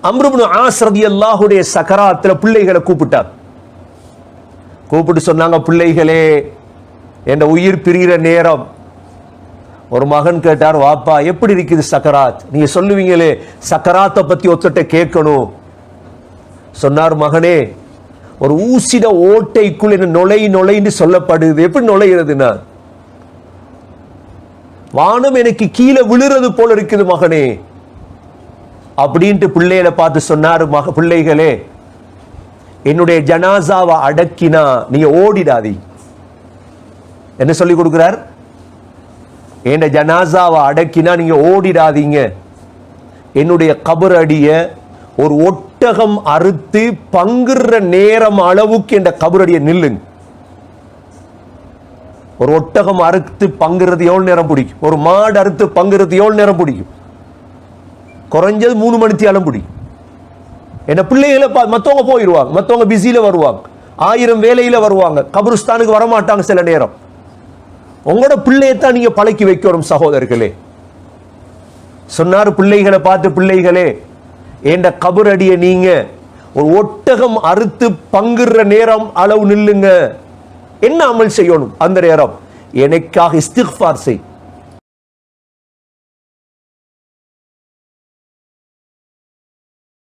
அம்ர் இப்னு as ரலியல்லாஹுடைய சக்கராத்துல பிள்ளைகளை கூப்பிட்டார். கூப்பிட்டு சொன்னாங்க, பிள்ளைகளே, என் உயிர் பிரிகிற நேரம். ஒரு மகன் கேட்டார், வாப்பா எப்படி இருக்குது சக்கராத்? நீங்க சொல்லுவீங்களே சக்கராத்தை பத்தி ஒருத்தட்ட கேட்கணும். சொன்னார், மகனே, ஒரு ஊசிட ஓட்டைக்குள் என்ன நுழைன்னு சொல்லப்படுது. எப்படி நுழைகிறதுனா, வானம் எனக்கு கீழே விழுறது போல இருக்குது மகனே அப்படின்ட்டு பிள்ளைகளை பார்த்து சொன்னார், பிள்ளைகளே, என்னுடைய ஜனாசாவை அடக்கினா நீங்க ஓடிடாதீ. என்ன சொல்லி கொடுக்கிறார்? என் ஜனாசாவை அடக்கினா நீங்க ஓடிடாதீங்க. என்னுடைய கபர் அடிய ஒரு ஒட்டகம் அறுத்து பங்குற நேரம் அளவுக்கு என்ற கபர் அடிய நில்லுங்க. ஒரு ஒட்டகம் அறுத்து பங்குறது எவ்வளவு நேரம் பிடிக்கும்? ஒரு மாடு அறுத்து பங்குறது எவ்வளவு நேரம் பிடிக்கும்? குறைஞ்சது 3 மணித்தியாலும் பிடிக்கும். என்ன பிள்ளைகளை மற்றவங்க போயிடுவாங்க, மற்றவங்க பிஸியில வருவாங்க, 1000 வேலையில வருவாங்க, கபருஸ்தானுக்கு வரமாட்டாங்க சில நேரம். உங்களோட பிள்ளையத்தான் நீங்க பழக்கி வைக்கணும் சகோதரர்களே. சொன்னார் பிள்ளைகளை பார்த்து, பிள்ளைகளே, என்ற கபர் அடிய நீங்க ஒரு ஒட்டகம் அறுத்து பங்குற நேரம் அளவு நில்லுங்க. என்ன அமல் செய்யணும் அந்த நேரம்? எனக்காக இஸ்திக்ஃபார் செய்.